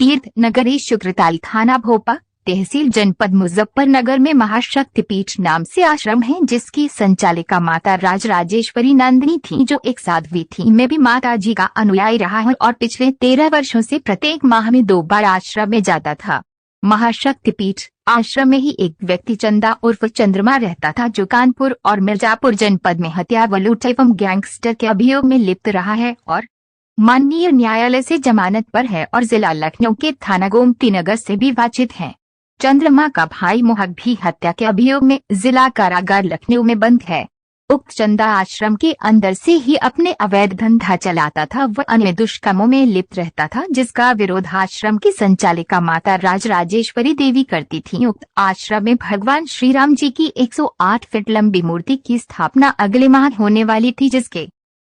तीर्थ नगरी शुक्रताल थाना भोपा तहसील जनपद मुजफ्फरनगर में महाशक्तिपीठ नाम से आश्रम है, जिसकी संचालिका माता राजराजेश्वरी नंदिनी थी, जो एक साध्वी थी। मैं भी माता जी का अनुयायी रहा हूँ और पिछले 13 वर्षों से प्रत्येक माह में 2 बार आश्रम में जाता था। महाशक्तिपीठ आश्रम में ही एक व्यक्ति चंदा उर्फ चंद्रमा रहता था, जो कानपुर और मिर्जापुर जनपद में हत्या व लूट एवं गैंगस्टर के अभियोग में लिप्त रहा है और माननीय न्यायालय से जमानत पर है और जिला लखनऊ के थाना गोमती नगर से भी वांछित है। चंद्रमा का भाई मोहक भी हत्या के अभियोग में जिला कारागार लखनऊ में बंद है। उक्त चंदा आश्रम के अंदर से ही अपने अवैध धंधा चलाता था व अन्य दुष्कर्मों में लिप्त रहता था, जिसका विरोध आश्रम की संचालिका माता राजराजेश्वरी देवी करती थी। उक्त आश्रम में भगवान श्री राम जी की 108 फीट लंबी मूर्ति की स्थापना अगले माह होने वाली थी, जिसके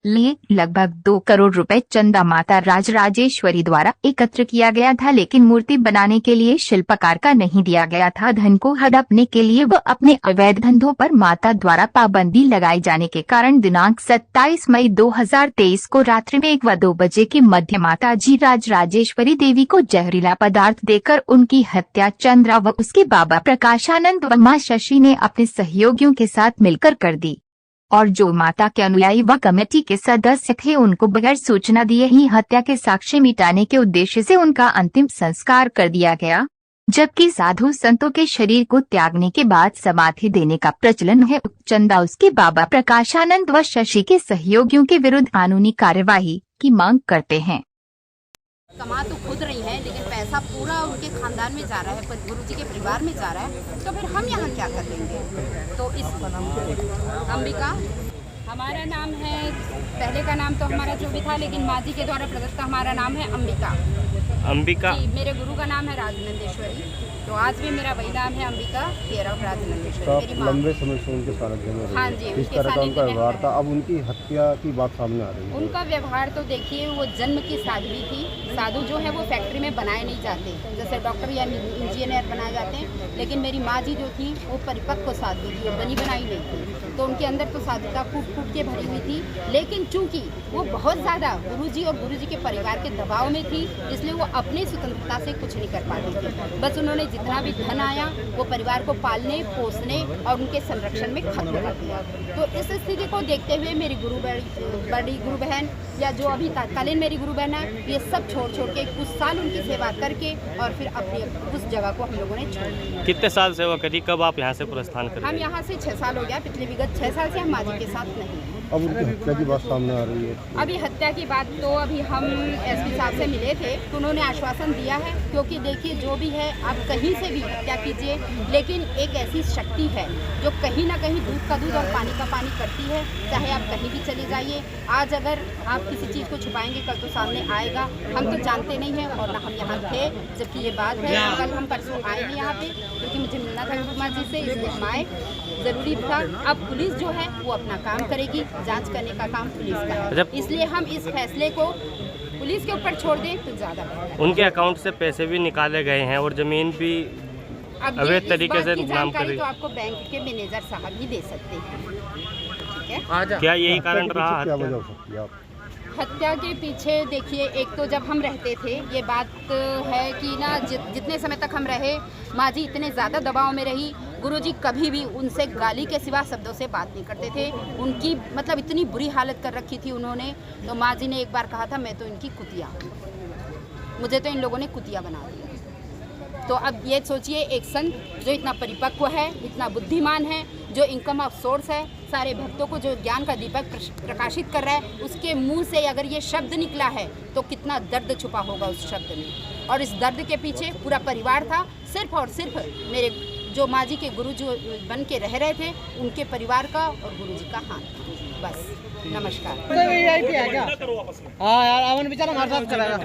लिए लगभग 2 करोड़ रुपए चंदा माता राजराजेश्वरी द्वारा एकत्र किया गया था, लेकिन मूर्ति बनाने के लिए शिल्पकार का नहीं दिया गया था। धन को हड़पने के लिए व अपने अवैध धंधों पर माता द्वारा पाबंदी लगाए जाने के कारण दिनांक 27 मई 2023 को रात्रि में 1 व 2 बजे के मध्य माता जी राजराजेश्वरी देवी को जहरीला पदार्थ देकर उनकी हत्या चंद्रा व उसके बाबा प्रकाशानंद व मां शशि ने अपने सहयोगियों के साथ मिलकर कर दी और जो माता के अनुयायी व कमेटी के सदस्य थे, उनको बगैर सूचना दिए ही हत्या के साक्ष्य मिटाने के उद्देश्य से उनका अंतिम संस्कार कर दिया गया। जबकि साधु संतों के शरीर को त्यागने के बाद समाधि देने का प्रचलन है। चंदा उसके बाबा प्रकाशानंद व शशि के सहयोगियों के विरुद्ध कानूनी कार्यवाही की मांग करते हैं। कमा तो खुद रही है, लेकिन पैसा पूरा उनके खानदान में जा रहा है, गुरुजी के परिवार में जा रहा है, तो फिर हम यहाँ क्या कर लेंगे। तो इस अंबिका हमारा नाम है, पहले का नाम तो हमारा जो भी था, लेकिन माँ जी के द्वारा प्रदत्त हमारा नाम है अंबिका। मेरे गुरु का नाम है राजनंदेश्वरी, तो आज भी मेरा वही नाम है अंबिका केयर ऑफ राजनंदेश्वरी। तो लंबे समय से उनके सानिध्य में रही। हाँ जी, इस तरह का उनका व्यवहार था। अब उनकी हत्या की बात सामने आ रही है। उनका व्यवहार तो देखिए, वो जन्म की साध्वी थी। साधु जो है वो फैक्ट्री में बनाए नहीं जाते, जैसे डॉक्टर या इंजीनियर बनाए जाते हैं, लेकिन मेरी माँ जी जो थी वो परिपक्व साध्वी थी, बनी बनाई नहीं थी। तो उनके अंदर तो साधुता फूट फूट के भरी हुई थी, लेकिन चूंकि वो बहुत ज़्यादा गुरुजी और गुरुजी के परिवार के दबाव में थी, इसलिए वो अपनी स्वतंत्रता से कुछ नहीं कर पाती थी। बस उन्होंने जितना भी धन आया वो परिवार को पालने पोसने और उनके संरक्षण में खत्म कर दिया। तो इस स्थिति को देखते हुए मेरी बड़ी गुरु बहन या जो अभी तत्कालीन मेरी गुरु बहन है, ये सब छोड़ के कुछ साल उनकी सेवा करके और फिर अपनी उस जगह को हम लोगों ने छोड़ दिया। कितने साल सेवा करी? कब आप यहाँ से प्रस्थान करें? हम यहाँ से 6 साल हो गया। पिछले विगत 6 साल से हम माँ जी के साथ नहीं हैं। अब उनकी हत्या की बात सामने आ रही है। अभी हत्या की बात तो अभी हम एसपी साहब से मिले थे, तो उन्होंने आश्वासन दिया है, क्योंकि देखिए जो भी है आप कहीं से भी हत्या कीजिए, लेकिन एक ऐसी शक्ति है जो कहीं ना कहीं दूध का दूध और पानी का पानी करती है। चाहे आप कहीं भी चले जाइए, आज अगर आप किसी चीज़ को छुपाएंगे कल तो सामने आएगा। हम तो जानते नहीं हैं और ना हम यहाँ थे, जबकि ये बात है कल हम परसों आएंगे यहाँ पे, क्योंकि मुझे मिलना था गुरुमा जी से, इसलिए हम आए, ज़रूरी था। अब पुलिस जो है वो अपना काम करेगी, जांच करने का काम पुलिस का है, इसलिए हम इस फैसले को पुलिस के ऊपर छोड़ दें तो ज़्यादा बेहतर है। उनके अकाउंट से पैसे भी निकाले गए हैं और ज़मीन भी अवैध तरीके से नाम करी। तो आपको बैंक के मैनेजर साहब ही दे सकते हैं, ठीक है। क्या यही कारण रहा हत्या के पीछे? देखिए, एक तो जब हम रहते थे, ये बात है कि ना जितने समय तक हम रहे, माँ जी इतने ज़्यादा दबाव में रही। गुरुजी कभी भी उनसे गाली के सिवा शब्दों से बात नहीं करते थे। उनकी मतलब इतनी बुरी हालत कर रखी थी उन्होंने। तो माँ जी ने एक बार कहा था, मैं तो इनकी कुतिया हूँ, मुझे तो इन लोगों ने कुतिया बना दिया। तो अब ये सोचिए, एक संत जो इतना परिपक्व है, इतना बुद्धिमान है, जो इनकम ऑफ सोर्स है, सारे भक्तों को जो ज्ञान का दीपक प्रकाशित कर रहा है, उसके मुंह से अगर ये शब्द निकला है तो कितना दर्द छुपा होगा उस शब्द में। और इस दर्द के पीछे पूरा परिवार था, सिर्फ और सिर्फ मेरे जो माँ जी के गुरु जो बन के रह रहे थे, उनके परिवार का और गुरु जी का हाथ था। बस, नमस्कार। हाँ यार, अमन बेचारा हमारे साथ चलेगा।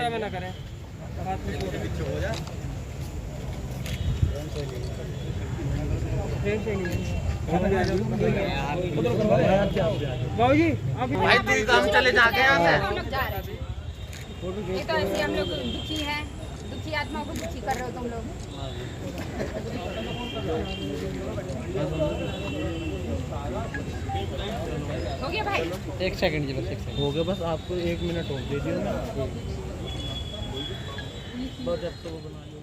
भाई तू काम चले जाके यहाँ से। हम लोग जा रहे हैं, ये तो ऐसे हम लोग दुखी हैं, दुखी आत्माओं को दुखी कर रहे हो तुम लोग। हो गया भाई? 1 सेकंड जी, बस 1 सेकंड हो गया, बस आपको 1 मिनट और दे दियो ना। जब तो वो बना लिया।